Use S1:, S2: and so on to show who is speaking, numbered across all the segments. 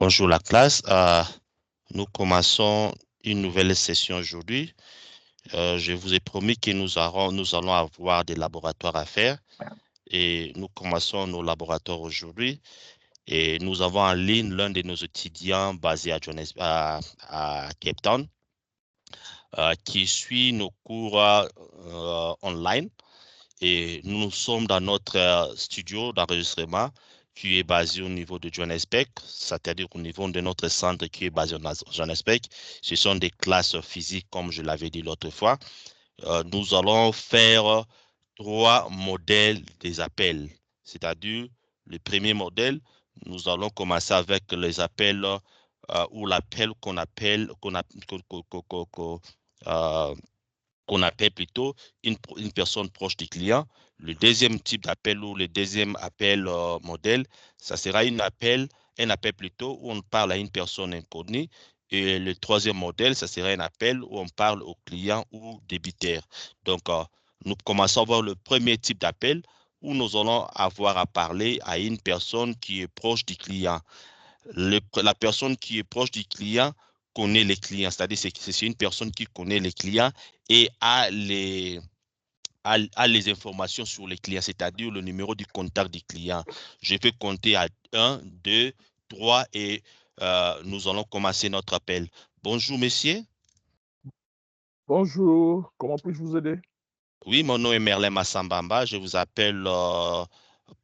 S1: Bonjour la classe. Nous commençons une nouvelle session aujourd'hui. Je vous ai promis que nous allons avoir des laboratoires à faire et nous commençons nos laboratoires aujourd'hui. Et nous avons en ligne l'un de nos étudiants basé à Cape Town qui suit nos cours online. Et nous sommes dans notre studio d'enregistrement qui est basé au niveau de Johannesburg, c'est-à-dire au niveau de notre centre qui est basé à Johannesburg. Ce sont des classes physiques, comme je l'avais dit l'autre fois. Nous allons faire trois modèles des appels, c'est-à-dire le premier modèle, nous allons commencer avec les appels ou l'appel euh, qu'on appelle plutôt une personne proche du client. Le deuxième type d'appel ou le deuxième appel modèle, ça sera un appel plutôt où on parle à une personne inconnue. Et le troisième modèle, ça sera un appel où on parle au client ou débiteur. Donc, nous commençons à voir le premier type d'appel où nous allons avoir à parler à une personne qui est proche du client. La personne qui est proche du client connaît les clients, c'est-à-dire c'est une personne qui connaît les clients et a les informations sur les clients, c'est-à-dire le numéro du contact du client. Je vais compter à 1, 2, 3 et nous allons commencer notre appel. Bonjour, monsieur.
S2: Bonjour, comment puis-je vous aider?
S1: Oui, mon nom est Merlin Massambamba. Je vous appelle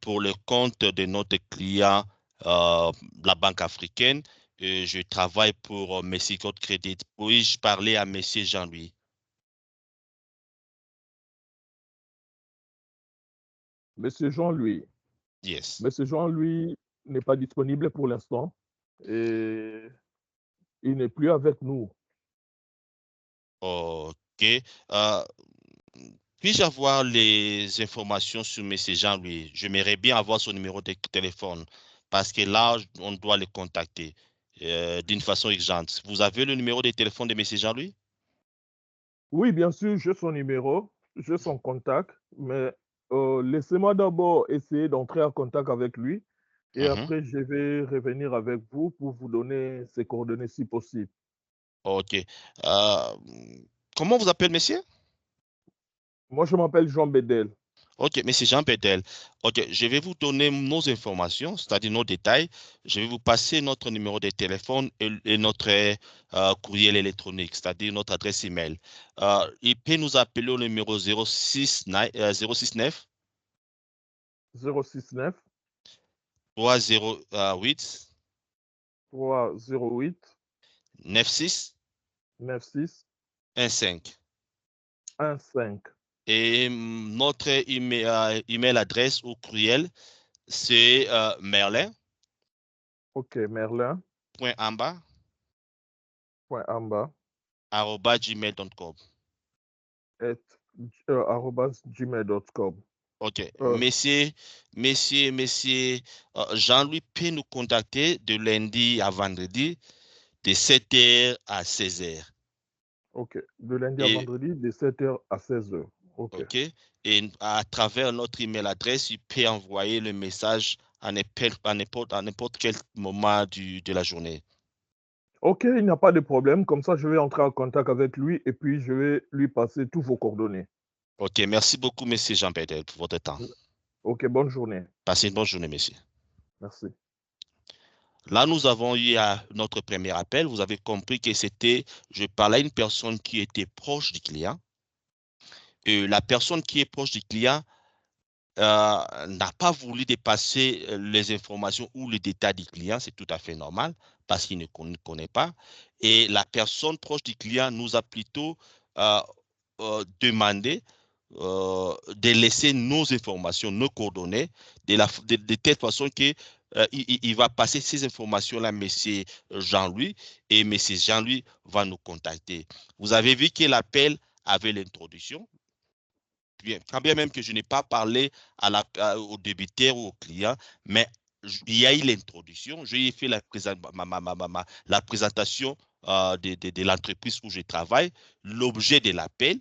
S1: pour le compte de notre client, la Banque africaine. Et je travaille pour Messi Code Credit. Puis-je parler à monsieur Jean-Louis?
S2: Monsieur Jean-Louis.
S1: Yes.
S2: Monsieur Jean-Louis n'est pas disponible pour l'instant et il n'est plus avec nous.
S1: OK. Euh, Puis-je avoir les informations sur monsieur Jean-Louis? J'aimerais bien avoir son numéro de téléphone parce que là, on doit le contacter d'une façon urgente. Vous avez le numéro de téléphone de monsieur Jean-Louis?
S2: Oui, bien sûr, j'ai son numéro, j'ai son contact, mais laissez-moi d'abord essayer d'entrer en contact avec lui et
S1: Mhm.
S2: après je vais revenir avec vous pour vous donner ses coordonnées si possible.
S1: OK. Euh, Comment vous appelez, monsieur?
S2: Moi, je m'appelle Jean Bedel.
S1: OK, monsieur Jean Pétel. OK, je vais vous donner nos informations, c'est-à-dire nos détails. Je vais vous passer notre numéro de téléphone et notre courriel électronique, c'est-à-dire notre adresse email. Il peut nous appeler au numéro 069
S2: 069
S1: 308
S2: 308
S1: 96
S2: 96
S1: 15.
S2: 15.
S1: Et notre email adresse ou courriel, c'est
S2: Ok, Merlin.
S1: merlin.amba
S2: Point Amba.
S1: gmail.com.
S2: @gmail.com.
S1: OK.
S2: Euh,
S1: Monsieur, Jean-Louis peut nous contacter de lundi à vendredi de 7h à 16h.
S2: ok. De lundi à
S1: Et,
S2: vendredi, de 7h à 16h. Ok.
S1: OK. Et à travers notre email adresse, il peut envoyer le message à n'importe quel moment de la journée.
S2: Ok, il n'y a pas de problème. Comme ça, je vais entrer en contact avec lui et puis je vais lui passer tous vos coordonnées.
S1: OK. Merci beaucoup, monsieur Jean-Pédel, pour votre temps.
S2: Ok, bonne journée.
S1: Passez une bonne journée, monsieur.
S2: Merci.
S1: Là, nous avons eu notre premier appel. Vous avez compris que je parlais à une personne qui était proche du client. Et la personne qui est proche du client n'a pas voulu dépasser les informations ou les détails du client, c'est tout à fait normal parce qu'il ne connaît pas. Et la personne proche du client nous a plutôt euh, demandé de laisser nos informations, nos coordonnées, de telle façon que il va passer ces informations-là à M. Jean-Louis et M. Jean-Louis va nous contacter. Vous avez vu que l'appel avait l'introduction bien, quand bien même que je n'ai pas parlé au débiteur ou au client, mais il y a eu l'introduction, j'ai fait la présentation de l'entreprise où je travaille, l'objet de l'appel,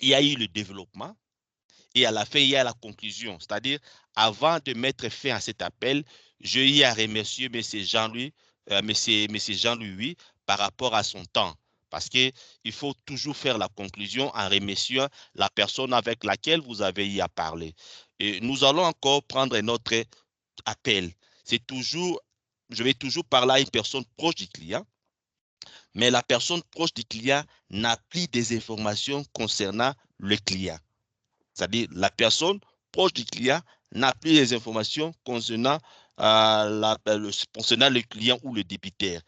S1: il y a eu le développement et à la fin, il y a la conclusion. C'est-à-dire, avant de mettre fin à cet appel, je y à remercier monsieur Jean-Louis, oui, par rapport à son temps. Parce qu'il faut toujours faire la conclusion en remerciant la personne avec laquelle vous avez y à parler. Et nous allons encore prendre notre appel. C'est toujours, je vais toujours parler à une personne proche du client, mais la personne proche du client n'a plus des informations concernant le client. C'est-à-dire la personne proche du client n'a plus les informations concernant le client ou le débiteur.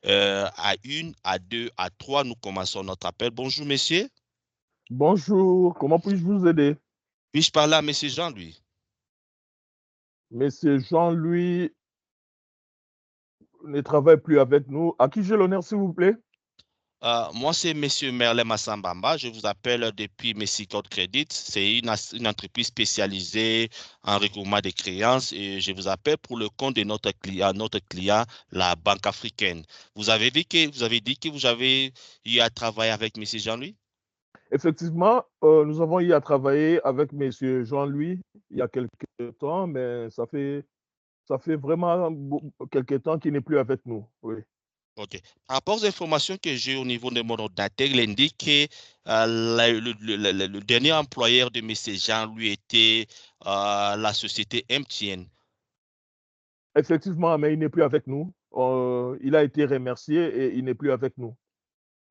S1: À une, à deux, à trois, nous commençons notre appel. Bonjour, monsieur.
S2: Bonjour, comment puis-je vous aider?
S1: Puis-je parler à monsieur Jean-Louis?
S2: Monsieur Jean-Louis ne travaille plus avec nous. À qui j'ai l'honneur, s'il vous plaît?
S1: Moi, c'est monsieur Merlin Massambamba. Je vous appelle depuis Messicode Credit. C'est une entreprise spécialisée en recouvrement des créances et je vous appelle pour le compte de notre client, la Banque africaine. Vous avez dit que vous avez eu à travailler avec monsieur Jean-Louis?
S2: Effectivement, nous avons eu à travailler avec monsieur Jean-Louis il y a quelques temps, mais ça fait vraiment quelques temps qu'il n'est plus avec nous. Oui.
S1: OK. Par rapport aux informations que j'ai au niveau de mon ordinateur, il indique que le dernier employeur de M. Jean, lui, était la société MTN.
S2: Effectivement, mais il n'est plus avec nous. Il a été remercié et il n'est plus avec nous.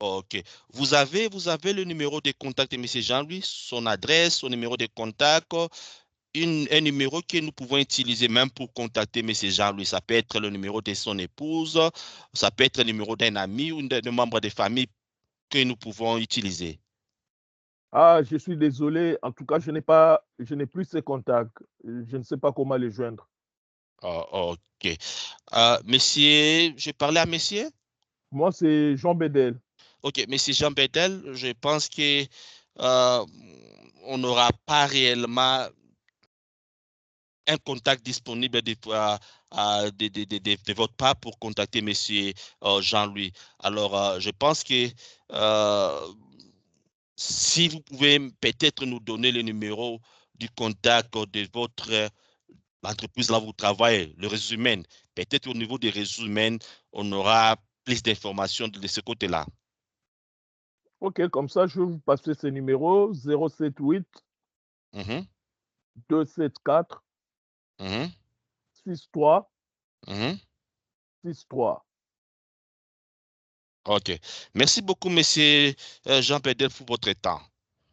S1: OK. Vous avez le numéro de contact de M. Jean, lui, son adresse, son numéro de contact, un numéro que nous pouvons utiliser même pour contacter M. Jean-Louis. Ça peut être le numéro de son épouse, ça peut être le numéro d'un ami ou d'un membre de famille que nous pouvons utiliser.
S2: Ah, je suis désolé. En tout cas, je n'ai plus ses contacts. Je ne sais pas comment les joindre.
S1: OK. Monsieur, je parlais à monsieur?
S2: Moi, c'est Jean Bedel.
S1: OK, monsieur Jean Bedel, je pense que euh, on n'aura pas réellement un contact disponible de votre part pour contacter monsieur Jean-Louis. Alors, je pense que euh, si vous pouvez peut-être nous donner le numéro du contact de votre l'entreprise là où vous travaillez, le réseau humain, peut-être au niveau des réseaux humains, on aura plus d'informations de ce côté-là.
S2: OK, comme ça, je vais vous passer ce numéro 078
S1: Mhm,
S2: 274
S1: mhm,
S2: 63
S1: mhm.
S2: 63.
S1: OK. Merci beaucoup, monsieur Jean Bedel, pour votre temps.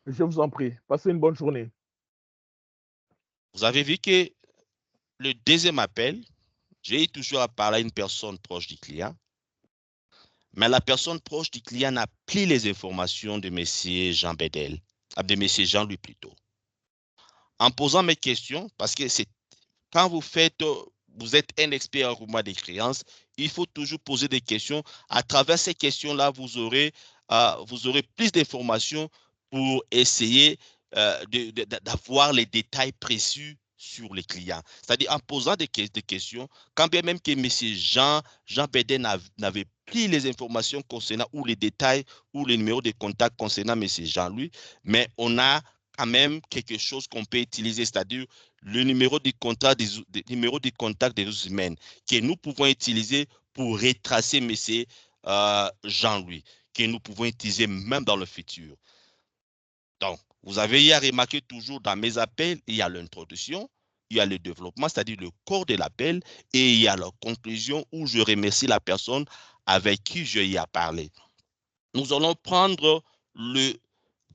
S2: Je vous en prie. Passez une bonne journée.
S1: Vous avez vu que le deuxième appel, j'ai toujours à parler à une personne proche du client, mais la personne proche du client n'a plus les informations de monsieur Jean Bedel, de monsieur Jean-Louis plutôt. En posant mes questions, parce que c'est quand vous êtes un expert en recouvrement des créances, il faut toujours poser des questions. À travers ces questions-là, vous aurez plus d'informations pour essayer d'avoir les détails précis sur les clients. C'est-à-dire en posant des questions, quand bien même que M. Jean Bédé n'avait plus les informations concernant ou les détails ou les numéros de contact concernant M. Jean-Louis, mais on a quand même quelque chose qu'on peut utiliser, c'est-à-dire le numéro de contact des ressources humaines que nous pouvons utiliser pour retracer M. Jean-Louis, que nous pouvons utiliser même dans le futur. Donc, vous avez hier remarqué toujours dans mes appels, il y a l'introduction, il y a le développement, c'est-à-dire le corps de l'appel, et il y a la conclusion où je remercie la personne avec qui je y ai parlé. Nous allons prendre le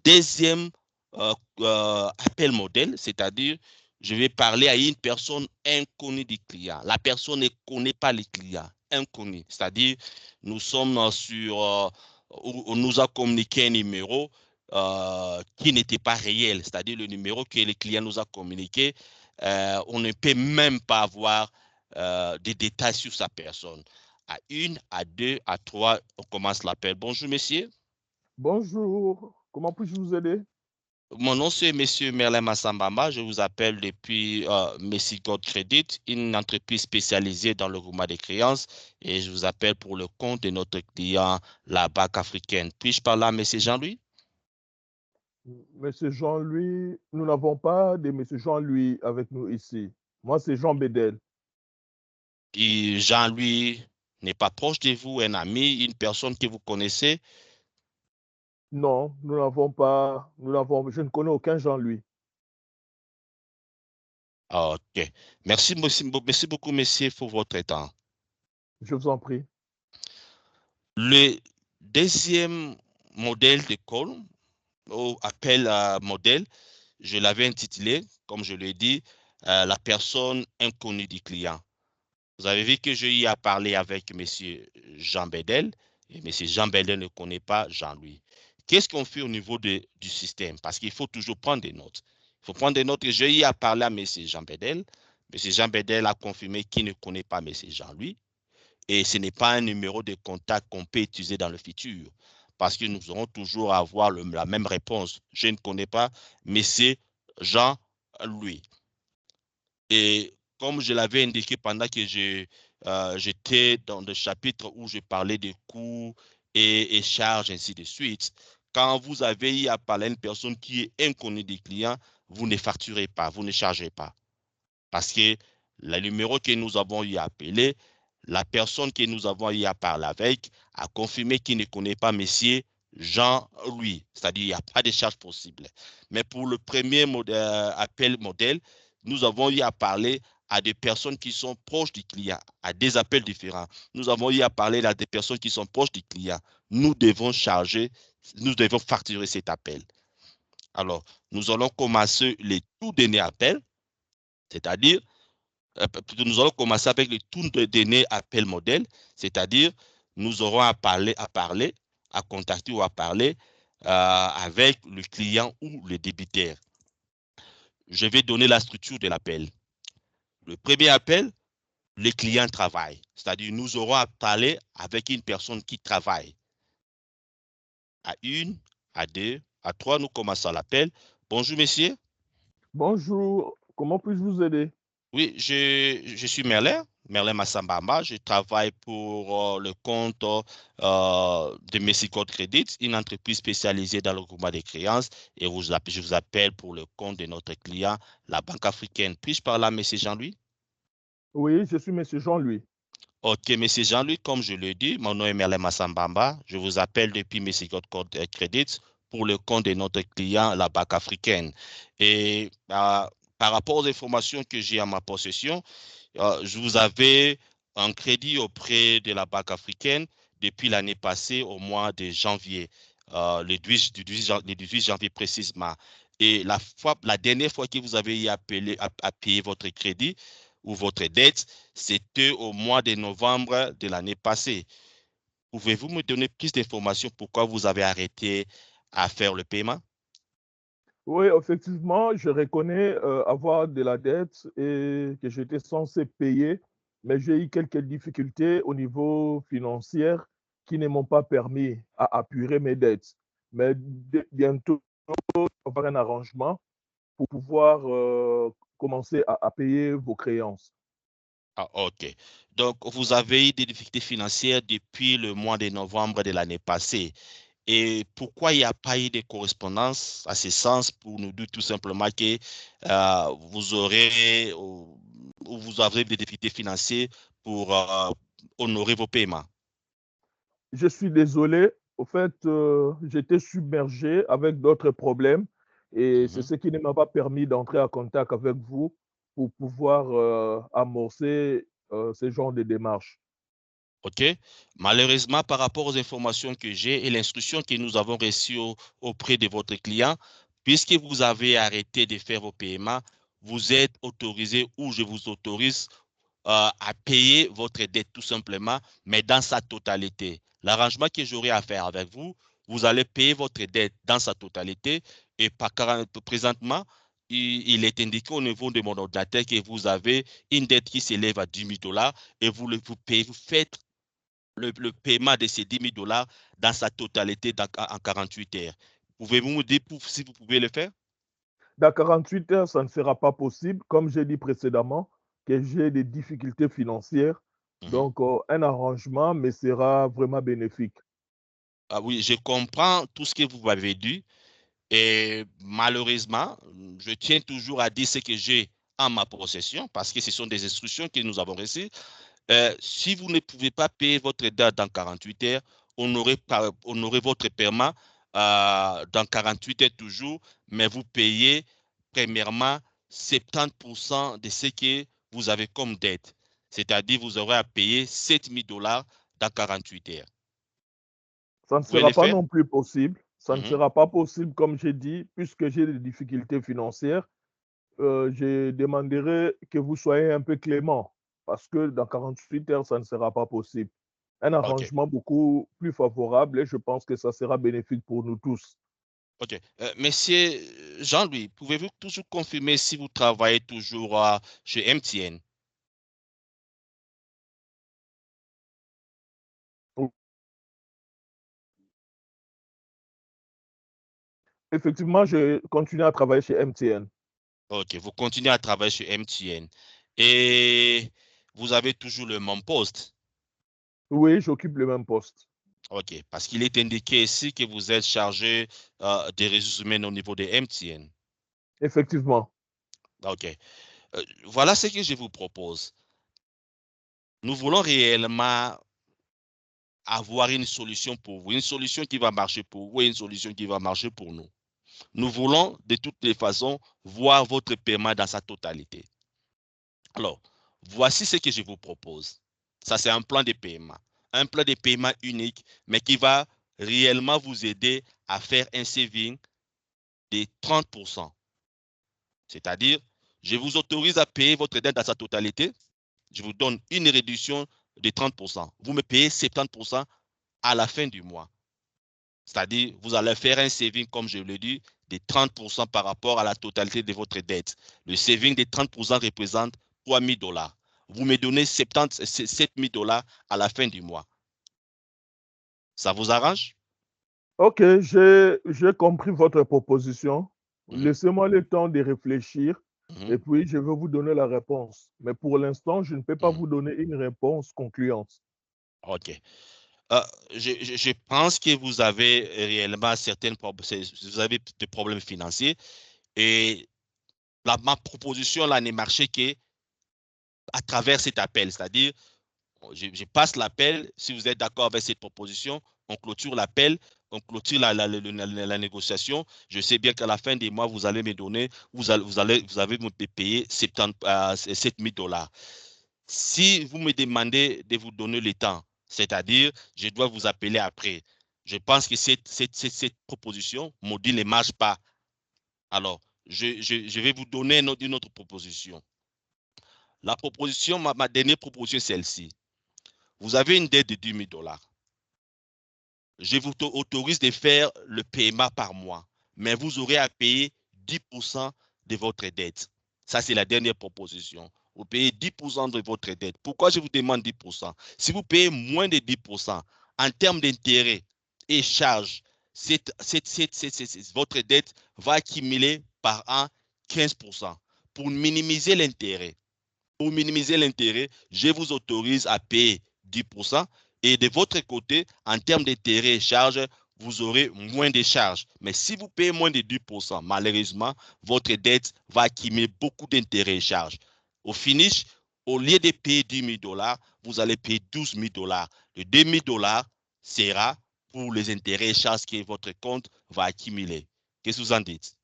S1: deuxième appel modèle, c'est-à-dire je vais parler à une personne inconnue du client. La personne ne connaît pas le client, inconnu. C'est-à-dire nous sommes on nous a communiqué un numéro qui n'était pas réel, c'est-à-dire le numéro que le client nous a communiqué. On ne peut même pas avoir des détails sur sa personne. À une, à deux, à trois, on commence l'appel. Bonjour, monsieur.
S2: Bonjour. Comment puis-je vous aider?
S1: Mon nom, c'est Monsieur Merlin Massambamba. Je vous appelle depuis Messicode Credit, une entreprise spécialisée dans le roulement des créances. Et je vous appelle pour le compte de notre client, la Banque africaine. Puis-je parler à Monsieur Jean-Louis?
S2: Monsieur Jean-Louis, nous n'avons pas de Monsieur Jean-Louis avec nous ici. Moi, c'est Jean Bedel.
S1: Et Jean, lui, n'est pas proche de vous, un ami, une personne que vous connaissez?
S2: Non, nous n'avons pas, je ne connais aucun Jean-Louis.
S1: OK. Merci beaucoup, messieurs, pour votre temps.
S2: Je vous en prie.
S1: Le deuxième modèle d'école, ou appel à modèle, je l'avais intitulé, comme je l'ai dit, la personne inconnue du client. Vous avez vu que j'ai eu à parler avec M. Jean Bedel et M. Jean Bedel ne connaît pas Jean-Louis. Qu'est-ce qu'on fait au niveau du système? Parce qu'il faut toujours prendre des notes. Il faut prendre des notes. J'ai eu à parler à M. Jean Bedel. M. Jean Bedel a confirmé qu'il ne connaît pas M. Jean-Louis et ce n'est pas un numéro de contact qu'on peut utiliser dans le futur parce que nous aurons toujours à avoir la même réponse. Je ne connais pas M. Jean-Louis. Et comme je l'avais indiqué pendant que j'étais dans le chapitre où je parlais des coûts et charges, ainsi de suite, quand vous avez eu à parler à une personne qui est inconnue des clients, vous ne facturez pas, vous ne chargez pas. Parce que le numéro que nous avons eu à appeler, la personne que nous avons eu à parler avec a confirmé qu'il ne connaît pas monsieur Jean-Louis. C'est-à-dire qu'il n'y a pas de charge possible. Mais pour le premier appel modèle, nous avons eu à parler à des personnes qui sont proches du client, à des appels différents. Nous avons eu à parler à des personnes qui sont proches du client. Nous devons charger, nous devons facturer cet appel. Alors, nous allons commencer les tout derniers appels, c'est-à-dire nous allons commencer avec le tout dernier appel modèle, c'est-à-dire nous aurons à contacter ou à parler avec le client ou le débiteur. Je vais donner la structure de l'appel. Le premier appel, le client travaille, c'est-à-dire nous aurons à parler avec une personne qui travaille. À une, à deux, à trois, nous commençons l'appel. Bonjour, monsieur.
S2: Bonjour, comment puis-je vous aider?
S1: Oui, je suis Merlin Massambamba. Je travaille pour le compte de Messicode Credit, une entreprise spécialisée dans le groupement des créances. Et je vous appelle pour le compte de notre client, la Banque africaine. Puis-je parler à M. Jean-Louis?
S2: Oui, je suis Monsieur Jean-Louis.
S1: Ok, M. Jean-Louis, comme je l'ai dit, mon nom est Merlin Massambamba. Je vous appelle depuis Messicode Credit pour le compte de notre client, la Banque africaine. Et par rapport aux informations que j'ai à ma possession, je vous avais un crédit auprès de la Banque africaine depuis l'année passée au mois de janvier, le 18 janvier précisément. Et la dernière fois que vous avez appelé à payer votre crédit ou votre dette, c'était au mois de novembre de l'année passée. Pouvez-vous me donner plus d'informations pourquoi vous avez arrêté à faire le paiement?
S2: Oui, effectivement, je reconnais avoir de la dette et que j'étais censé payer, mais j'ai eu quelques difficultés au niveau financier qui ne m'ont pas permis à apurer mes dettes. Mais bientôt, on va avoir un arrangement pour pouvoir commencer à payer vos créances.
S1: Ah, OK. Donc, vous avez eu des difficultés financières depuis le mois de novembre de l'année passée. Et pourquoi il n'y a pas eu de correspondance à ce sens pour nous dire tout simplement que vous aurez ou vous avez des difficultés financières pour honorer vos paiements?
S2: Je suis désolé. Au fait, j'étais submergé avec d'autres problèmes et c'est
S1: Mhm.
S2: ce qui ne m'a pas permis d'entrer en contact avec vous pour pouvoir amorcer ce genre de démarches.
S1: OK. Malheureusement, par rapport aux informations que j'ai et l'instruction que nous avons reçue auprès de votre client, puisque vous avez arrêté de faire vos paiements, vous êtes autorisé ou je vous autorise à payer votre dette tout simplement, mais dans sa totalité. L'arrangement que j'aurai à faire avec vous, vous allez payer votre dette dans sa totalité et présentement, il est indiqué au niveau de mon ordinateur que vous avez une dette qui s'élève à 10 000 dollars et vous faites le paiement de ces 10 000 dollars dans sa totalité en 48 heures. Pouvez-vous me dire si vous pouvez le faire?
S2: Dans 48 heures, ça ne sera pas possible, comme j'ai dit précédemment, que j'ai des difficultés financières.
S1: Mhm.
S2: Donc, un arrangement me sera vraiment bénéfique.
S1: Ah oui, je comprends tout ce que vous m'avez dit. Et malheureusement, je tiens toujours à dire ce que j'ai en ma possession parce que ce sont des instructions que nous avons reçues. Si vous ne pouvez pas payer votre dette dans 48 heures, on aurait votre paiement dans 48 heures toujours, mais vous payez premièrement 70% de ce que vous avez comme dette. C'est-à-dire vous aurez à payer 7 000 $ dans 48 heures.
S2: Ça
S1: Vous
S2: ne
S1: pouvez
S2: sera
S1: le
S2: pas
S1: faire?
S2: non plus possible. Ça ne
S1: Mhm.
S2: sera pas possible, comme j'ai dit, puisque j'ai des difficultés financières. Je demanderai que vous soyez un peu clément, parce que dans 48 heures, ça ne sera pas possible. Un
S1: OK.
S2: arrangement beaucoup plus favorable et je pense que ça sera bénéfique pour nous tous.
S1: OK. Monsieur Jean-Louis, pouvez-vous toujours confirmer si vous travaillez toujours chez MTN?
S2: Effectivement, je continue à travailler chez MTN.
S1: OK, vous continuez à travailler chez MTN et vous avez toujours le même poste.
S2: Oui, j'occupe le même poste.
S1: OK, parce qu'il est indiqué ici que vous êtes chargé des ressources humaines au niveau de MTN.
S2: Effectivement.
S1: OK. Voilà ce que je vous propose. Nous voulons réellement avoir une solution pour vous, une solution qui va marcher pour vous et une solution qui va marcher pour nous. Nous voulons de toutes les façons voir votre paiement dans sa totalité. Alors, voici ce que je vous propose. Ça, c'est un plan de paiement. Un plan de paiement unique, mais qui va réellement vous aider à faire un saving de 30%. C'est-à-dire, je vous autorise à payer votre dette dans sa totalité. Je vous donne une réduction de 30%. Vous me payez 70% à la fin du mois. C'est-à-dire, vous allez faire un saving, comme je l'ai dit, de 30% par rapport à la totalité de votre dette. Le saving de 30% représente 3 000 $. Vous me donnez 7 000 $ à la fin du mois. Ça vous arrange?
S2: OK, j'ai compris votre proposition.
S1: Mhm,
S2: Laissez-moi le temps de réfléchir
S1: mhm,
S2: et puis je vais vous donner la réponse. Mais pour l'instant, je ne peux pas
S1: mhm.
S2: vous donner une réponse concluante.
S1: OK. Euh, je pense que vous avez réellement vous avez des problèmes financiers et ma proposition là n'est marchée qu'à travers cet appel, c'est-à-dire je passe l'appel. Si vous êtes d'accord avec cette proposition, on clôture l'appel, on clôture la négociation. Je sais bien qu'à la fin des mois, vous allez me donner, vous avez me payer 7 000 $. Si vous me demandez de vous donner le temps, c'est-à-dire, je dois vous appeler après. Je pense que cette proposition, maudit, ne marche pas. Alors, je vais vous donner une autre proposition. La proposition, ma dernière proposition, c'est celle-ci. Vous avez une dette de 10 000 $. Je vous autorise de faire le paiement par mois, mais vous aurez à payer 10% de votre dette. Ça, c'est la dernière proposition. Vous payez 10% de votre dette. Pourquoi je vous demande 10%? Si vous payez moins de 10%, en termes d'intérêt et charges, votre dette va accumuler par an 15%. Pour minimiser l'intérêt, je vous autorise à payer 10%. Et de votre côté, en termes d'intérêt et charges, vous aurez moins de charges. Mais si vous payez moins de 10%, malheureusement, votre dette va accumuler beaucoup d'intérêts et charges. Au finish, au lieu de payer 10 000 $, vous allez payer 12 000 $. Le 2 000 $ sera pour les intérêts et charges que votre compte va accumuler. Qu'est-ce que vous en dites?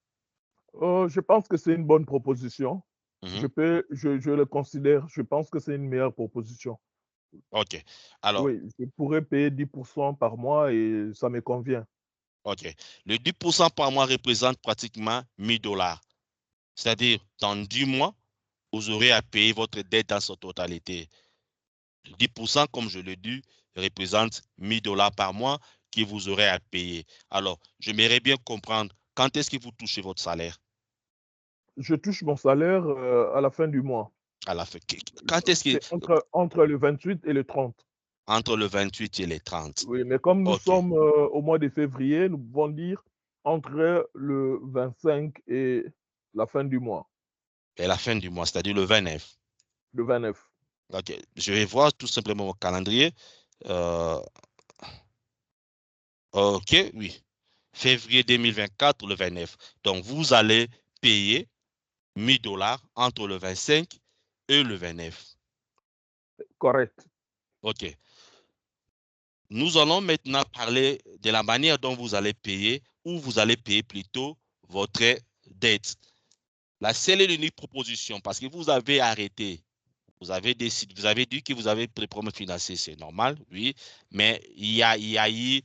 S2: Je pense que c'est une bonne proposition.
S1: Mhm.
S2: Je le considère, je pense que c'est une meilleure proposition.
S1: OK. Alors,
S2: Oui, je pourrais payer 10% par mois et ça me convient.
S1: OK. Le 10% par mois représente pratiquement 1 000 $. C'est-à-dire, dans 10 mois, vous aurez à payer votre dette dans sa totalité. Le 10%, comme je l'ai dit, représente 1 000 $ par mois que vous aurez à payer. Alors, j'aimerais bien comprendre quand est-ce que vous touchez votre salaire
S2: Je touche mon salaire à la fin du mois.
S1: à la fin. Quand est-ce que,
S2: C'est entre le 28 et le 30.
S1: entre le 28 et le 30?
S2: Oui, mais comme nous
S1: OK.
S2: sommes au mois de février, nous pouvons dire entre le 25 et la fin du mois,
S1: Et la fin du mois, c'est-à-dire le 29.
S2: le 29.
S1: OK. Je vais voir tout simplement mon calendrier. Euh, OK, oui. Février 2024, le 29. Donc, vous allez payer 1 000 $ entre le 25 et le 29.
S2: Correct.
S1: OK. Nous allons maintenant parler de la manière dont vous allez payer, ou vous allez payer plutôt votre dette. La seule et l'unique proposition, parce que vous avez arrêté, vous avez décidé, vous avez dit que vous avez des problèmes financiers, c'est normal, oui, mais il y a eu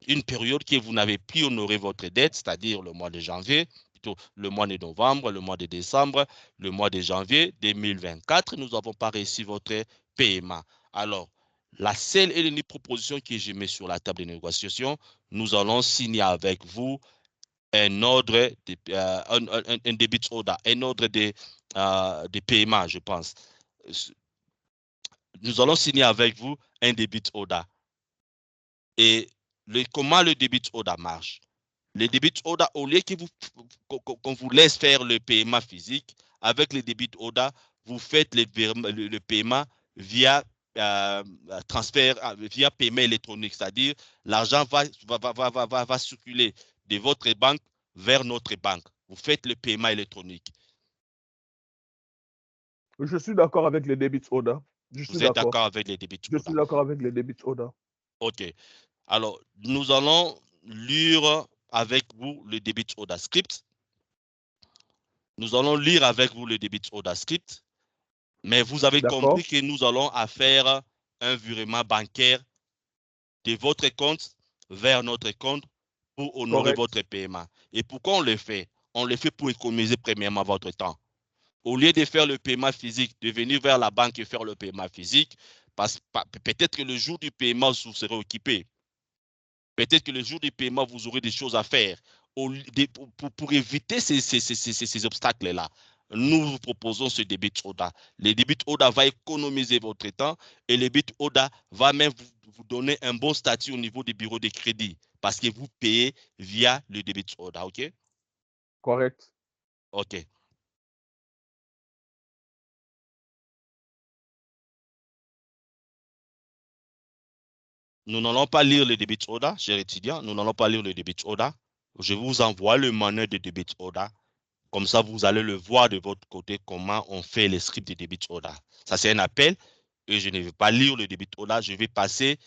S1: une période que vous n'avez plus honoré votre dette, c'est-à-dire le mois de janvier, plutôt le mois de novembre, le mois de décembre, le mois de janvier 2024, nous n'avons pas reçu votre paiement. Alors, la seule et l'unique proposition que je mets sur la table de négociation, nous allons signer avec vous un ordre, un debit order, un ordre de paiement, je pense. Nous allons signer avec vous un debit order. Et comment le debit order marche? Le debit order, au lieu qu'on vous laisse faire le paiement physique, avec le debit order, vous faites le paiement via transfert, via paiement électronique, c'est-à-dire l'argent va circuler de votre banque vers notre banque. Vous faites le paiement électronique.
S2: Je suis d'accord avec les debit order. Je suis
S1: Vous êtes
S2: d'accord.
S1: d'accord avec les debit
S2: Je
S1: order?
S2: suis d'accord avec les debit order.
S1: OK. Alors, nous allons lire avec vous le debit order script. Nous allons lire avec vous le debit order script. Mais vous avez compris que nous allons faire un virement bancaire de votre compte vers notre compte pour honorer votre paiement. Et pourquoi on le fait? On le fait pour économiser premièrement votre temps. Au lieu de faire le paiement physique, de venir vers la banque et faire le paiement physique, parce peut-être que le jour du paiement, vous serez occupé. Peut-être que le jour du paiement, vous aurez des choses à faire. Pour éviter ces obstacles-là, nous vous proposons ce debit order. Le debit order va économiser votre temps et le debit order va même vous donner un bon statut au niveau des bureaux de crédit parce que vous payez via le debit order, OK?
S2: Correct.
S1: OK. Nous n'allons pas lire le debit order, chers étudiants. Nous n'allons pas lire le debit order. Je vous envoie le manuel de debit order. Comme ça, vous allez le voir de votre côté comment on fait les scripts de debit order. Ça, c'est un appel et je ne vais pas lire le debit order. Je vais passer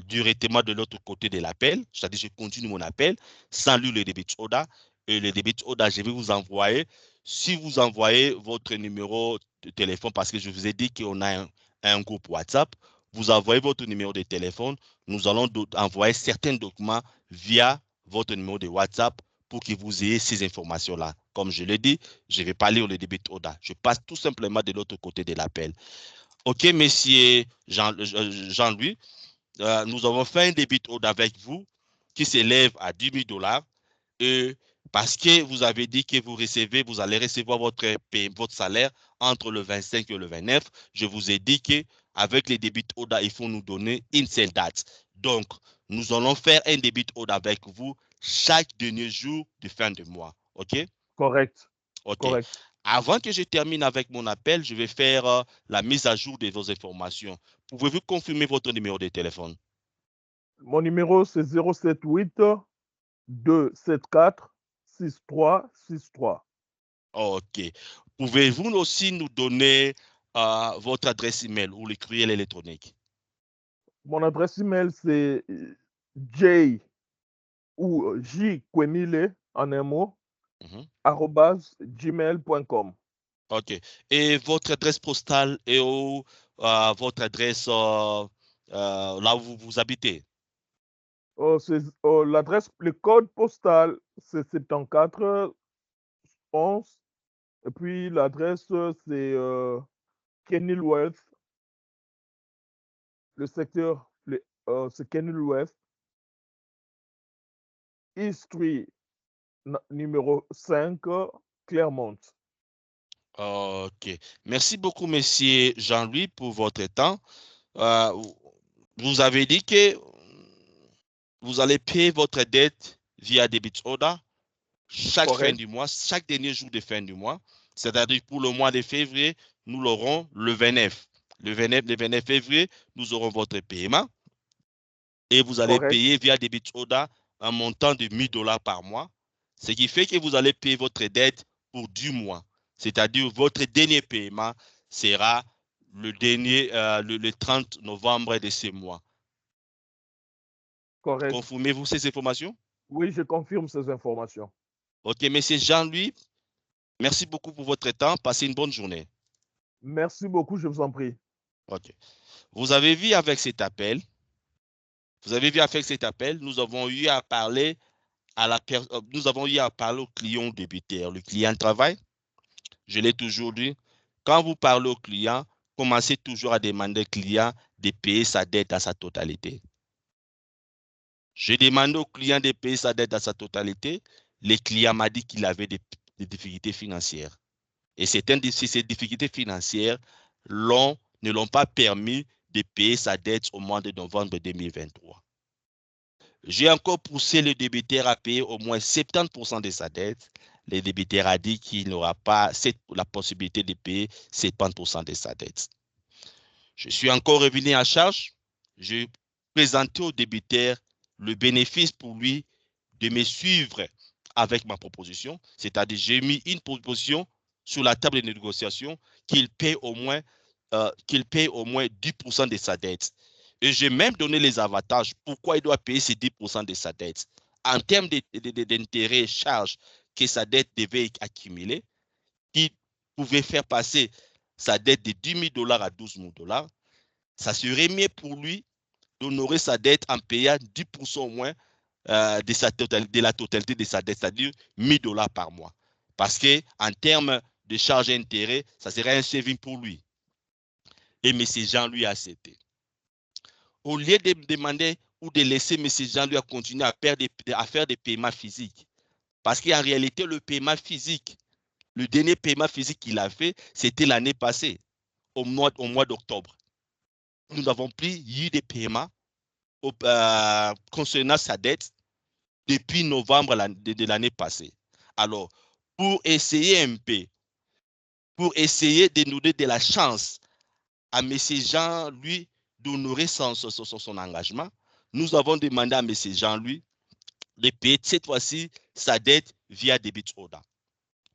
S1: directement de l'autre côté de l'appel. C'est-à-dire, je continue mon appel sans lire le debit order. Et le debit order, je vais vous envoyer. Si vous envoyez votre numéro de téléphone, parce que je vous ai dit qu'on a un groupe WhatsApp, vous envoyez votre numéro de téléphone. Nous allons envoyer certains documents via votre numéro de WhatsApp pour que vous ayez ces informations-là. Comme je l'ai dit, je ne vais pas lire le debit order. Je passe tout simplement de l'autre côté de l'appel. OK, monsieur Jean-Louis, nous avons fait un debit order avec vous qui s'élève à 10 000 $. Et parce que vous avez dit que vous allez recevoir votre salaire entre le 25 et le 29, je vous ai dit qu'avec les debit order, il faut nous donner une seule date. Donc, nous allons faire un debit order avec vous chaque dernier jour de fin de mois. OK?
S2: Correct.
S1: OK.
S2: Correct.
S1: Avant que je termine avec mon appel, je vais faire la mise à jour de vos informations. Pouvez-vous confirmer votre numéro de téléphone?
S2: Mon numéro, c'est 078 274 6363.
S1: OK. Pouvez-vous aussi nous donner votre adresse email ou le courriel électronique?
S2: Mon adresse email, c'est J ou J Kwemile en un mot, @gmail.com.
S1: OK. Et votre adresse postale et où, votre adresse là où vous habitez?
S2: L'adresse, le code postal, c'est 74 11. Et puis l'adresse, c'est Kenilworth, le secteur, c'est Kenilworth, East Street, numéro 5, Claremont.
S1: OK. Merci beaucoup, monsieur Jean-Louis, pour votre temps. Euh, vous avez dit que vous allez payer votre dette via debit order chaque fin
S2: Correct.
S1: du mois, chaque dernier jour de fin du mois. C'est-à-dire pour le mois de février, nous l'aurons le 29. Le 29 février, nous aurons votre paiement et vous allez
S2: Correct.
S1: payer via debit order un montant de 1 000 $ par mois, ce qui fait que vous allez payer votre dette pour 10 mois. C'est-à-dire votre dernier paiement sera le 30 novembre de ce mois.
S2: Correct.
S1: Confirmez-vous ces informations?
S2: Oui, je confirme ces informations.
S1: OK, monsieur Jean-Louis, merci beaucoup pour votre temps. Passez une bonne journée.
S2: Merci beaucoup, je vous en prie.
S1: OK. Vous avez vu avec cet appel, nous avons eu à parler au client débiteur. Le client travaille. Je l'ai toujours dit. Quand vous parlez au client, commencez toujours à demander au client de payer sa dette à sa totalité. J'ai demandé au client de payer sa dette à sa totalité. Le client m'a dit qu'il avait des difficultés financières. Et ces difficultés financières ne l'ont pas permis de payer sa dette au mois de novembre 2023. J'ai encore poussé le débiteur à payer au moins 70% de sa dette. Le débiteur a dit qu'il n'aura pas la possibilité de payer 70% de sa dette. Je suis encore revenu à charge. J'ai présenté au débiteur le bénéfice pour lui de me suivre avec ma proposition. C'est-à-dire, j'ai mis une proposition sur la table de négociation qu'il paye au moins 10% de sa dette. Et j'ai même donné les avantages. Pourquoi il doit payer ces 10% de sa dette? En termes d'intérêt et charges que sa dette devait accumuler, qui pouvait faire passer sa dette de 10 000 $ à 12 000 $, ça serait mieux pour lui d'honorer sa dette en payant 10% au moins de la totalité de sa dette, c'est-à-dire 1 000 $ par mois. Parce qu'en termes de charges et intérêts, ça serait un saving pour lui. Et M. Jean lui a accepté. Au lieu de demander ou de laisser M. Jean lui a continué à faire des paiements physiques. Parce qu'en réalité, le paiement physique, le dernier paiement physique qu'il a fait, c'était l'année passée, au mois d'octobre. Nous n'avons plus eu de paiements concernant sa dette depuis novembre de l'année passée. Alors, pour essayer de nous donner de la chance à M. Jean-Louis d'honorer son engagement, nous avons demandé à M. Jean-Louis de payer cette fois-ci sa dette via débit order.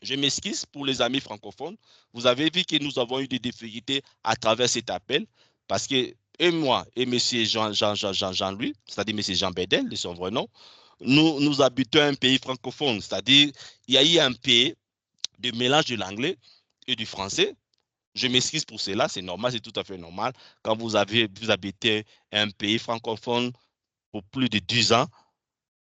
S1: Je m'excuse pour les amis francophones. Vous avez vu que nous avons eu des difficultés à travers cet appel parce que moi et M. Jean-Louis, c'est-à-dire M. Jean Bedel, de son vrai nom, nous habitons un pays francophone, c'est-à-dire il y a eu un pays de mélange de l'anglais et du français. Je m'excuse pour cela, c'est normal, c'est tout à fait normal. Quand vous habitez un pays francophone pour plus de 10 ans,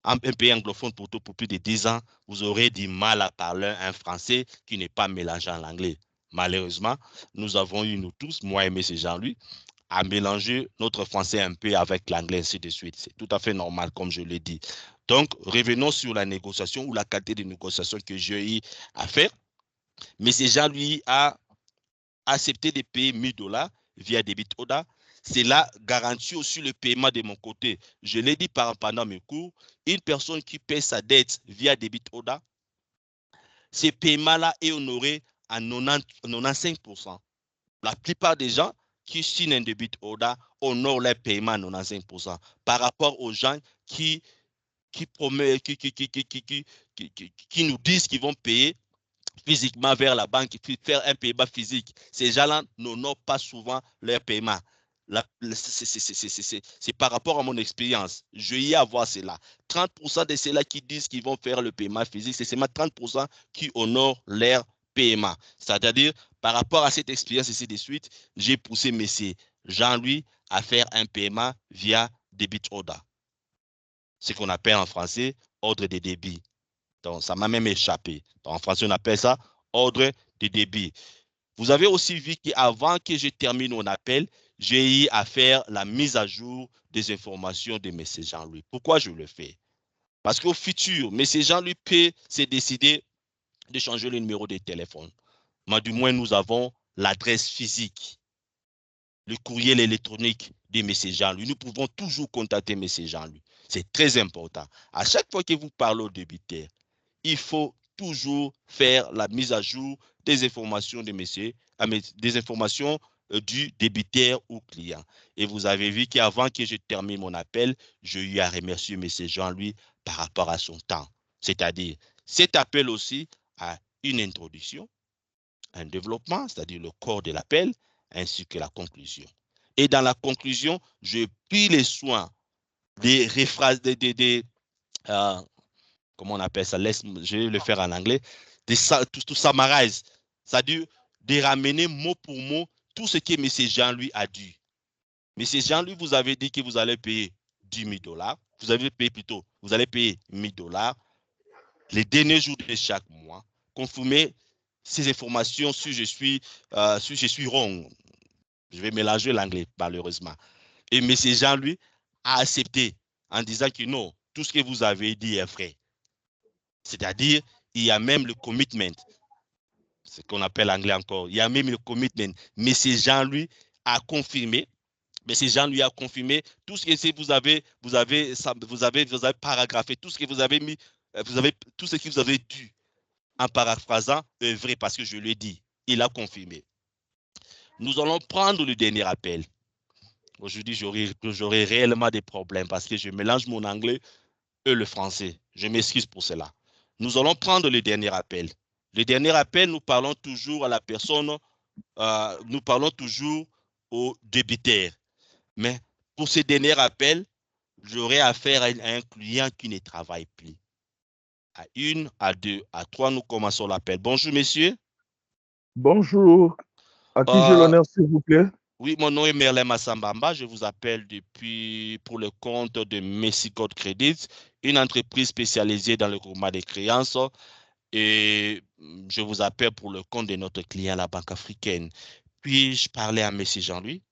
S1: un pays anglophone pour plus de 10 ans, vous aurez du mal à parler un français qui n'est pas mélangé à l'anglais. Malheureusement, nous avons eu, nous tous, moi et M. Jean-Louis, à mélanger notre français un peu avec l'anglais, ainsi de suite. C'est tout à fait normal, comme je l'ai dit. Donc, revenons sur la négociation ou la qualité de négociation que j'ai eu à faire. M. Jean-Louis a accepté de payer 1 000 $ via débit order. Cela garantit aussi le paiement de mon côté. Je l'ai dit pendant mes cours, une personne qui paie sa dette via débit order, ce paiement-là est honoré à 95%. La plupart des gens qui signent un débit order honorent leur paiement à 95% par rapport aux gens qui nous disent qu'ils vont payer physiquement vers la banque, faire un paiement physique. Ces gens-là n'honorent pas souvent leur paiement. C'est par rapport à mon expérience. Je y ai à voir cela. 30% de ceux-là qui disent qu'ils vont faire le paiement physique, c'est seulement 30% qui honorent leur paiement. C'est-à-dire, par rapport à cette expérience ici de suite, j'ai poussé M. Jean-Louis à faire un paiement via debit order. Ce qu'on appelle en français ordre de débit. Donc, ça m'a même échappé. Donc, en français, on appelle ça ordre de débit. Vous avez aussi vu qu'avant que je termine mon appel, j'ai eu à faire la mise à jour des informations de M. Jean-Louis. Pourquoi je le fais? Parce qu'au futur, M. Jean-Louis peut se décider de changer le numéro de téléphone. Mais du moins, nous avons l'adresse physique, le courriel électronique de M. Jean-Louis. Nous pouvons toujours contacter M. Jean-Louis. C'est très important. À chaque fois que vous parlez au débiteur, il faut toujours faire la mise à jour des informations de monsieur, des informations du débiteur ou client. Et vous avez vu qu'avant que je termine mon appel, je lui ai remercié M. Jean-Louis par rapport à son temps. C'est-à-dire, cet appel aussi a une introduction, un développement, c'est-à-dire le corps de l'appel, ainsi que la conclusion. Et dans la conclusion, je pris les soins des réphrases, comment on appelle ça, je vais le faire en anglais, tout summarize, c'est-à-dire de ramener mot pour mot tout ce que M. Jean-Louis a dit. M. Jean-Louis, vous avez dit que vous allez payer 10 000 $, vous avez payé plutôt, vous allez payer 1 000 $ les derniers jours de chaque mois, confirmer ces informations si je suis wrong. Je vais mélanger l'anglais, malheureusement. Et M. Jean-Louis a accepté en disant que non, tout ce que vous avez dit est vrai. C'est-à-dire, il y a même le commitment, ce qu'on appelle en anglais encore, il y a même le commitment. M. Jean-Louis a confirmé, M. Jean-Louis a confirmé tout ce que vous avez paragraphé, tout ce que vous avez mis, tout ce que vous avez dit en paraphrasant est vrai parce que je l'ai dit. Il a confirmé. Nous allons prendre le dernier appel. Aujourd'hui, j'aurai réellement des problèmes parce que je mélange mon anglais et le français. Je m'excuse pour cela. Nous allons prendre le dernier appel. Le dernier appel, nous parlons toujours à la personne, nous parlons toujours au débiteur. Mais pour ce dernier appel, j'aurai affaire à un client qui ne travaille plus. À 1, à 2, à 3, nous commençons l'appel. Bonjour, monsieur.
S2: Bonjour. À qui j'ai
S1: Euh,
S2: l'honneur, s'il vous plaît?
S1: oui, mon nom est Merlin Massambamba. Je vous appelle pour le compte de Messicode Credit, une entreprise spécialisée dans le groupement des créances. Et je vous appelle pour le compte de notre client, la Banque africaine. Puis-je parler à M. Jean-Louis?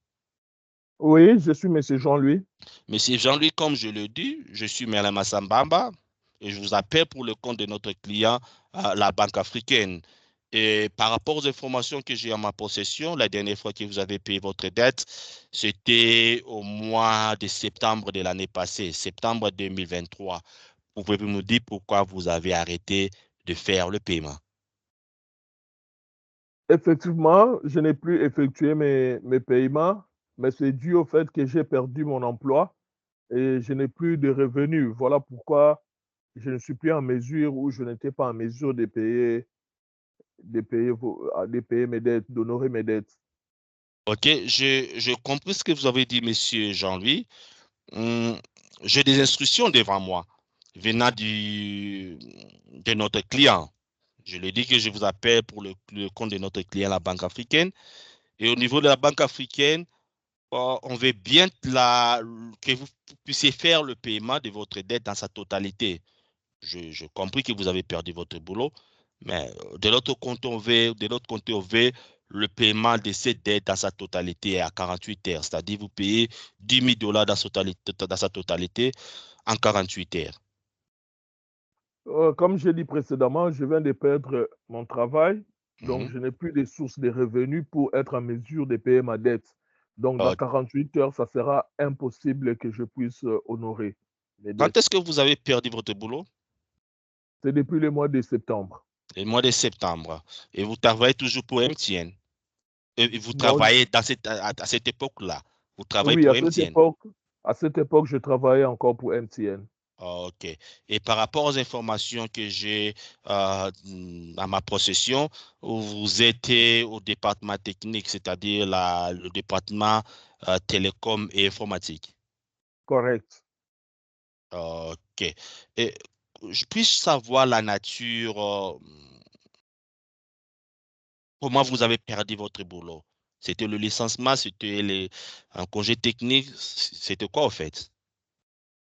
S2: Oui, je suis Monsieur Jean-Louis.
S1: Monsieur Jean-Louis, comme je le dis, je suis Merlin Massambamba et je vous appelle pour le compte de notre client, la Banque africaine. Et par rapport aux informations que j'ai en ma possession, la dernière fois que vous avez payé votre dette, c'était au mois de septembre de l'année passée, septembre 2023. Pouvez-vous nous dire pourquoi vous avez arrêté de faire le paiement?
S2: Effectivement, je n'ai plus effectué mes paiements, mais c'est dû au fait que j'ai perdu mon emploi et je n'ai plus de revenus. Voilà pourquoi je ne suis plus en mesure ou je n'étais pas en mesure de payer mes dettes, d'honorer mes dettes.
S1: OK, je comprends ce que vous avez dit, monsieur Jean-Louis. Hum, j'ai des instructions devant moi venant de notre client. Je lui ai dit que je vous appelle pour le compte de notre client, la Banque africaine. Et au niveau de la Banque africaine, on veut bien que vous puissiez faire le paiement de votre dette dans sa totalité. Je compris que vous avez perdu votre boulot, mais de l'autre côté, on veut le paiement de cette dette dans sa totalité à 48 heures. C'est-à-dire, vous payez 10 000 $ dans sa totalité en 48 heures.
S2: Comme j'ai dit précédemment, je viens de perdre mon travail, donc
S1: Mhm.
S2: je n'ai plus de sources de revenus pour être en mesure de payer ma dette. Donc, dans
S1: Euh,
S2: 48 heures, ça sera impossible que je puisse honorer mes
S1: quand
S2: dettes.
S1: est-ce que vous avez perdu votre boulot?
S2: C'est depuis le mois de septembre.
S1: Le mois de septembre. Et vous travaillez toujours pour MTN. Et vous
S2: Non,
S1: travaillez à cette époque-là. Vous travaillez
S2: oui,
S1: pour MTN.
S2: à cette époque, je travaillais encore pour MTN.
S1: OK. Et par rapport aux informations que j'ai à ma possession, vous êtes au département technique, c'est-à-dire le département télécom et informatique.
S2: Correct.
S1: OK. Et je puis savoir la nature, comment vous avez perdu votre boulot? C'était le licenciement, c'était un congé technique, c'était quoi au fait?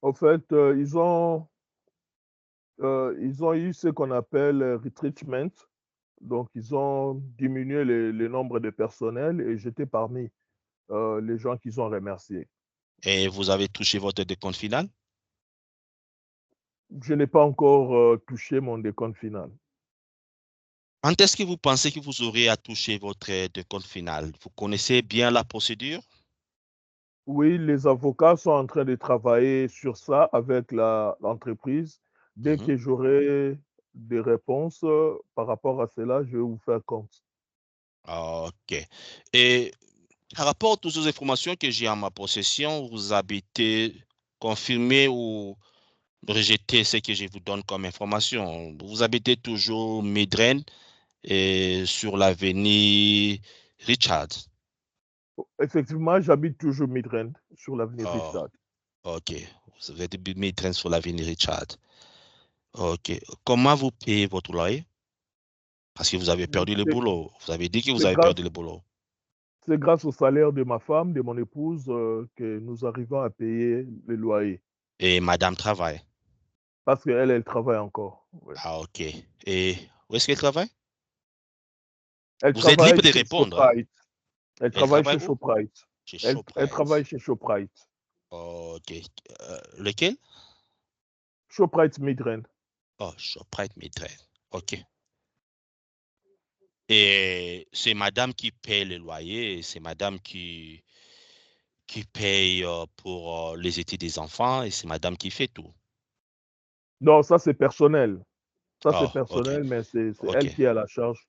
S2: En fait, ils ont eu ce qu'on appelle retrenchment. Donc, ils ont diminué le nombre de personnel et j'étais parmi les gens qu'ils ont remerciés.
S1: Et vous avez touché votre décompte final?
S2: Je n'ai pas encore touché mon décompte final.
S1: Quand est-ce que vous pensez que vous aurez à toucher votre décompte final? Vous connaissez bien la procédure?
S2: Oui, les avocats sont en train de travailler sur ça avec l'entreprise. Dès
S1: Mhm.
S2: que j'aurai des réponses par rapport à cela, je vais vous faire compte.
S1: OK. Et par rapport à toutes ces informations que j'ai en ma possession, vous habitez, confirmé ou rejeté ce que je vous donne comme information. Vous habitez toujours Médren et sur l'avenue Richard.
S2: Effectivement, j'habite toujours Midrand, sur l'avenue
S1: Oh,
S2: Richard.
S1: ok. Vous avez mis train sur l'avenue Richard. Ok. Comment vous payez votre loyer? Parce que vous avez perdu le
S2: C'est
S1: boulot. Vous avez dit que vous
S2: c'est
S1: avez
S2: grâce,
S1: perdu le boulot.
S2: c'est grâce au salaire de ma femme, de mon épouse, que nous arrivons à payer le loyer.
S1: Et madame travaille.
S2: Parce qu'elle, elle travaille encore. Ouais.
S1: Ah, ok. Et où est-ce qu'elle travaille?
S2: Elle
S1: Vous êtes libre
S2: travaille
S1: de
S2: chez
S1: répondre, hein?
S2: Shoprite. Elle
S1: Elle
S2: travaille
S1: travaille
S2: chez
S1: où?
S2: Shoprite.
S1: Chez
S2: Elle travaille
S1: Shoprite.
S2: chez Shoprite.
S1: Ok. Lequel?
S2: Shoprite Midrand.
S1: Oh, Shoprite Maîtresse. Ok. Et c'est madame qui paye le loyer, c'est madame qui paye pour les études des enfants et c'est madame qui fait tout.
S2: Non, ça c'est personnel. Ça c'est
S1: Oh, ok.
S2: personnel, mais c'est
S1: Ok.
S2: elle qui a la charge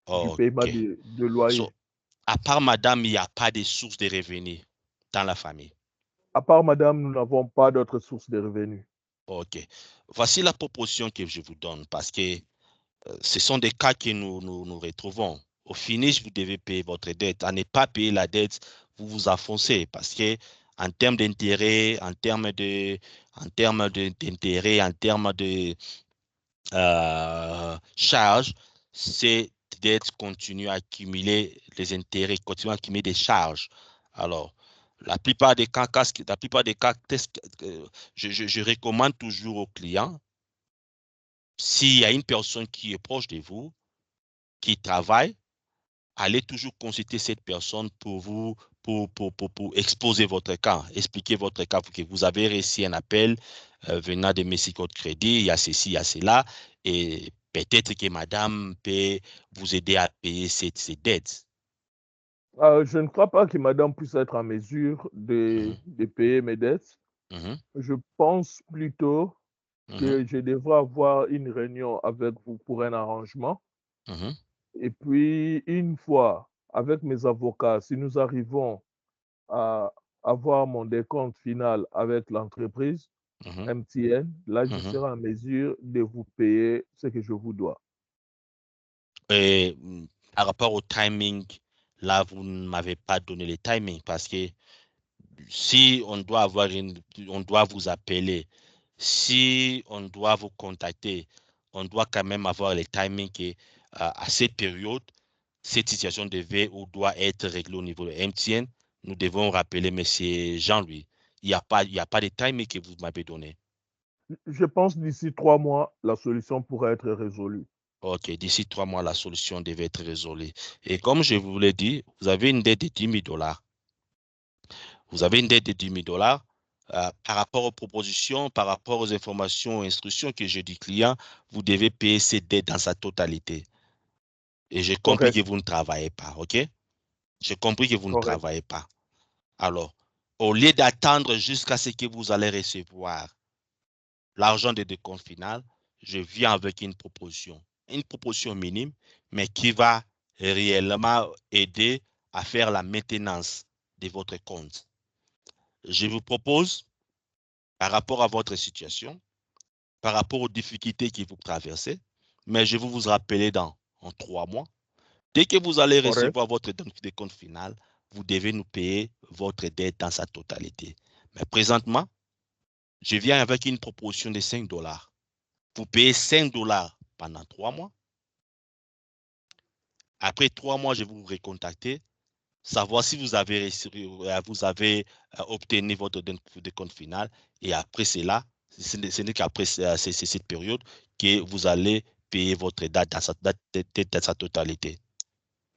S2: du paiement
S1: Ok.
S2: de
S1: So,
S2: loyer.
S1: à part madame, il n'y a pas de source de revenus dans la famille.
S2: À part madame, nous n'avons pas d'autres sources de revenus.
S1: Ok. Voici la proposition que je vous donne parce que ce sont des cas que nous retrouvons. Au finish, vous devez payer votre dette. À ne pas payer la dette, vous vous enfoncez parce que en termes d'intérêt, d'intérêt, en termes de charges, ces dettes continuent à accumuler les intérêts, continuent à accumuler des charges. Alors, la plupart des cas, je recommande toujours aux clients, s'il y a une personne qui est proche de vous, qui travaille, allez toujours consulter cette personne pour vous, pour exposer votre cas, expliquer votre cas, pour que vous avez reçu un appel venant de Mexico de Crédit, il y a ceci, il y a cela, et peut-être que madame peut vous aider à payer ces dettes.
S2: Je ne crois pas que madame puisse être en mesure
S1: Mhm,
S2: de payer mes dettes.
S1: mhm,
S2: Je pense plutôt
S1: mhm,
S2: que je devrais avoir une réunion avec vous pour un arrangement.
S1: mhm,
S2: Et puis, une fois, avec mes avocats, si nous arrivons à avoir mon décompte final avec l'entreprise
S1: mhm,
S2: MTN, là, je
S1: mhm.
S2: serai en mesure de vous payer ce que je vous dois.
S1: Et par rapport au timing, là, vous ne m'avez pas donné le timing parce que si on doit vous appeler, si on doit vous contacter, on doit quand même avoir le timing que, à cette période, cette situation devait ou doit être réglée au niveau de MTN. Nous devons rappeler M. Jean-Louis. Il y a pas de timing que vous m'avez donné.
S2: Je pense d'ici 3 mois, la solution pourrait être résolue.
S1: OK, d'ici 3 mois, la solution devait être résolue. Et comme je vous l'ai dit, vous avez une dette de 10 000 dollars. Vous avez une dette de 10 000 dollars. Par rapport aux propositions, par rapport aux informations, aux instructions que j'ai du client, vous devez payer cette dette dans sa totalité. Et j'ai compris que
S2: Correct,
S1: vous ne travaillez pas, OK? J'ai compris que vous ne
S2: correct.
S1: travaillez pas. Alors, au lieu d'attendre jusqu'à ce que vous allez recevoir l'argent de décompte final, je viens avec une proposition minime, mais qui va réellement aider à faire la maintenance de votre compte. Je vous propose, par rapport à votre situation, par rapport aux difficultés que vous traversez, mais je vais vous rappeler en 3 mois. Dès que vous allez
S2: Correct.
S1: recevoir votre décompte final, vous devez nous payer votre dette dans sa totalité. Mais présentement, je viens avec une proposition de 5 dollars. Vous payez 5 dollars pendant 3 mois. Après 3 mois, je vais vous recontacter, savoir si vous avez obtenu votre décompte final. Et après cela, ce n'est qu'après cette période que vous allez payer votre dette dans sa totalité.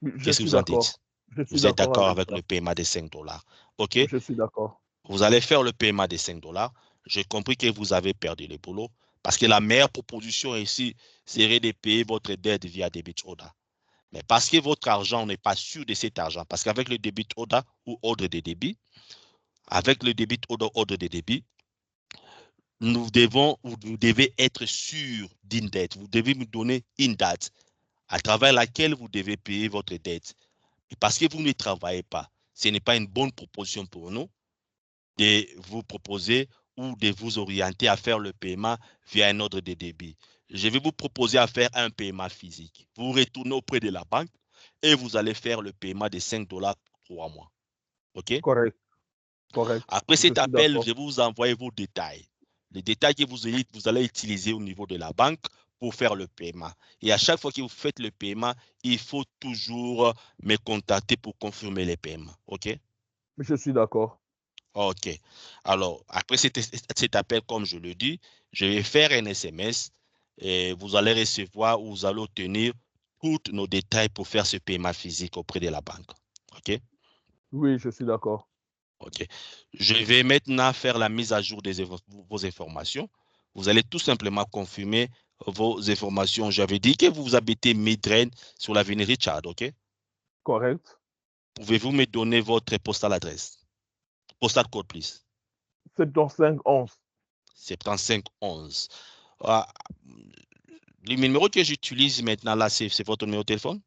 S2: Je
S1: Qu'est-ce que
S2: suis
S1: vous en
S2: d'accord.
S1: dites?
S2: Je suis
S1: Vous êtes
S2: d'accord
S1: d'accord
S2: avec
S1: avec
S2: ça.
S1: le paiement des 5 dollars? OK?
S2: Je suis d'accord.
S1: Vous allez faire le paiement des 5 dollars. J'ai compris que vous avez perdu le boulot parce que la meilleure proposition ici serait de payer votre dette via debit order. Mais parce que votre argent n'est pas sûr de cet argent, parce qu'avec le debit order ou ordre de débit, avec le debit order, ordre de débit, vous devez être sûr d'une dette. Vous devez me donner une date à travers laquelle vous devez payer votre dette. Et parce que vous ne travaillez pas, ce n'est pas une bonne proposition pour nous de vous proposer ou de vous orienter à faire le paiement via un ordre de débit. je vais vous proposer à faire un paiement physique. Vous retournez auprès de la banque et vous allez faire le paiement de 5 dollars pour 3 mois. OK?
S2: Correct, correct.
S1: Après
S2: Je
S1: cet
S2: suis
S1: appel, je
S2: d'accord.
S1: vais vous envoyer vos détails. Les détails que vous allez utiliser au niveau de la banque pour faire le paiement. Et à chaque fois que vous faites le paiement, il faut toujours me contacter pour confirmer les paiements. OK?
S2: Je suis d'accord.
S1: OK. Alors, après cet appel, comme je le dis, je vais faire un SMS et vous allez recevoir ou vous allez obtenir tous nos détails pour faire ce paiement physique auprès de la banque. OK?
S2: Oui, je suis d'accord.
S1: OK. Je vais maintenant faire la mise à jour de vos informations. Vous allez tout simplement confirmer vos informations. J'avais dit que vous habitez Midren sur l'avenue Richard. OK?
S2: Correct.
S1: Pouvez-vous me donner votre postal adresse? Postal code, please.
S2: 7511.
S1: 7511. Ah, le numéro que j'utilise maintenant là, c'est votre numéro de téléphone?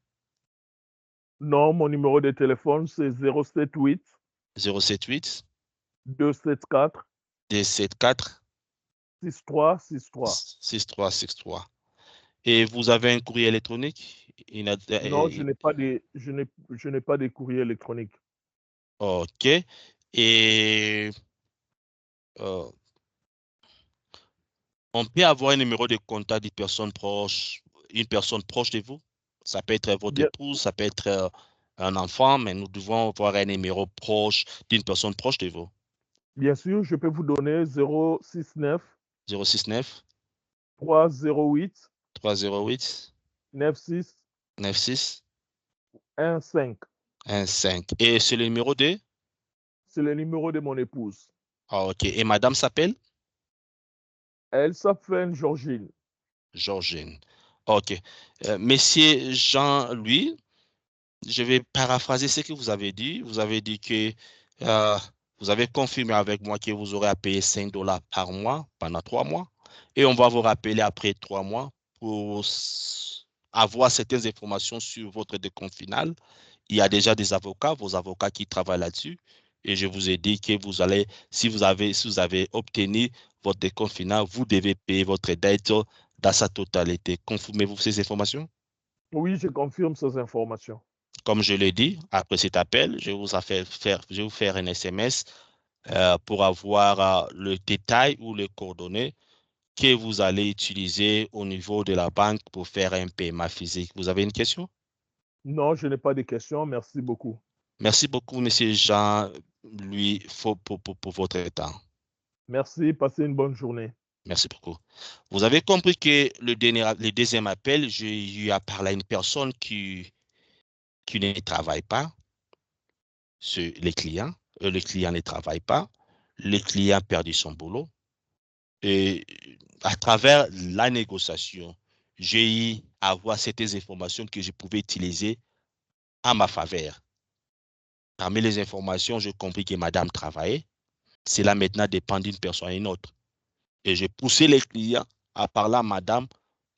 S2: Non, mon numéro de téléphone, c'est 078
S1: 078
S2: 274
S1: 274
S2: 6363.
S1: 6363. Et vous avez un courrier électronique?
S2: Non, je n'ai pas de courrier électronique.
S1: OK. Et euh, on peut avoir un numéro de contact d'une personne proche, une personne proche de vous. Ça peut être votre
S2: Bien,
S1: épouse, ça peut être un enfant, mais nous devons avoir un numéro proche d'une personne proche de vous.
S2: bien sûr, je peux vous donner 069
S1: 069
S2: 308
S1: 308
S2: 96
S1: 96
S2: 15.
S1: 15. Et c'est le numéro de?
S2: C'est le numéro de mon épouse.
S1: Ah, OK. Et madame s'appelle?
S2: Elle s'appelle Georgine.
S1: Georgine. OK. Monsieur Jean-Louis, je vais paraphraser ce que vous avez dit. Vous avez dit que euh, vous avez confirmé avec moi que vous aurez à payer 5 dollars par mois pendant 3 mois. Et on va vous rappeler après 3 mois pour avoir certaines informations sur votre décompte final. Il y a déjà des avocats, vos avocats qui travaillent là-dessus. Et je vous ai dit que vous allez, si vous avez obtenu votre décompte final, vous devez payer votre dette dans sa totalité. Confirmez-vous ces informations?
S2: Oui, je confirme ces informations.
S1: Comme je l'ai dit, après cet appel, je vais vous faire un SMS pour avoir le détail ou les coordonnées que vous allez utiliser au niveau de la banque pour faire un paiement physique. Vous avez une question?
S2: Non, je n'ai pas de questions. Merci beaucoup.
S1: Merci beaucoup, Monsieur Jean-Louis, pour votre temps.
S2: Merci. Passez une bonne journée.
S1: Merci beaucoup. Vous avez compris que le deuxième appel, j'ai eu à parler à une personne qui ne travaille pas, les clients. Le client ne travaille pas. Le client a perdu son boulot. Et à travers la négociation, j'ai eu à avoir certaines informations que je pouvais utiliser à ma faveur. Parmi les informations, j'ai compris que madame travaillait. Cela maintenant dépend d'une personne à une autre. Et j'ai poussé les clients à parler à madame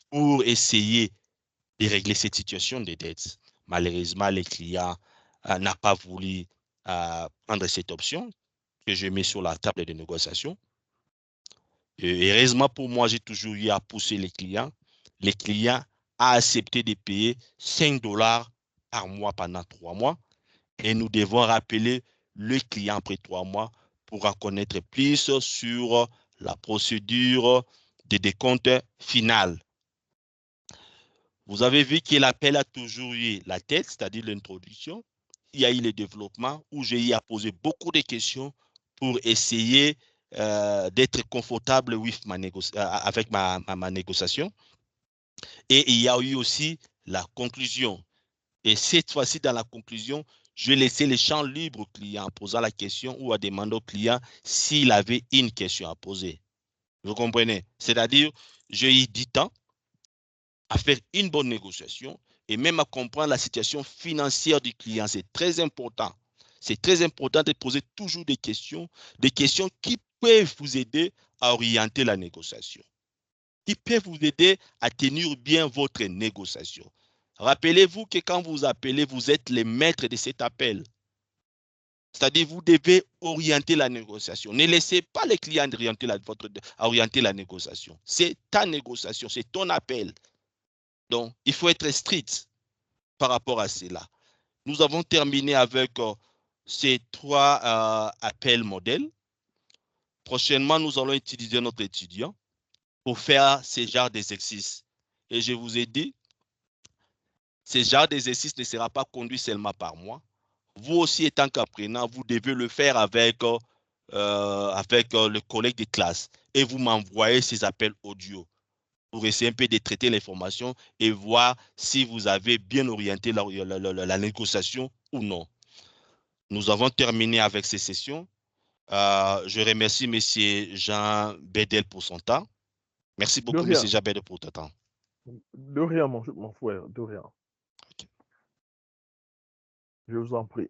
S1: pour essayer de régler cette situation de dette. Malheureusement, les clients n'ont pas voulu prendre cette option que je mets sur la table de négociation. Et heureusement pour moi, j'ai toujours eu à pousser les clients. Les clients ont accepté de payer 5 dollars par mois pendant 3 mois. Et nous devons rappeler le client après 3 mois pour en connaître plus sur la procédure de décompte final. Vous avez vu que l'appel a toujours eu la tête, c'est-à-dire l'introduction. Il y a eu le développement où j'ai eu à poser beaucoup de questions pour essayer d'être confortable avec ma négociation. Et il y a eu aussi la conclusion. Et cette fois-ci, dans la conclusion, je vais laisser le champ libre au client en posant la question ou à demander au client s'il avait une question à poser. Vous comprenez? C'est-à-dire, j'ai eu du temps à faire une bonne négociation et même à comprendre la situation financière du client. C'est très important. C'est très important de poser toujours des questions qui peuvent vous aider à orienter la négociation, qui peuvent vous aider à tenir bien votre négociation. Rappelez-vous que quand vous appelez, vous êtes les maîtres de cet appel. C'est-à-dire, vous devez orienter la négociation. Ne laissez pas les clients orienter la négociation. C'est ta négociation, c'est ton appel. Donc, il faut être strict par rapport à cela. Nous avons terminé avec ces 3 appels modèles. Prochainement, nous allons utiliser notre étudiant pour faire ces genres d'exercices. Et je vous ai dit, ce genre d'exercice ne sera pas conduit seulement par moi. Vous aussi, étant qu'apprenant, vous devez le faire avec le collègue de classe et vous m'envoyez ces appels audio pour essayer un peu de traiter l'information et voir si vous avez bien orienté la négociation ou non. Nous avons terminé avec ces sessions. Je remercie M. Jean Bedel pour son temps. Merci
S2: De
S1: beaucoup, M.
S2: rien.
S1: Jean Bedel, pour ton temps.
S2: De rien, mon frère, de rien.
S1: Okay.
S2: Je vous en prie.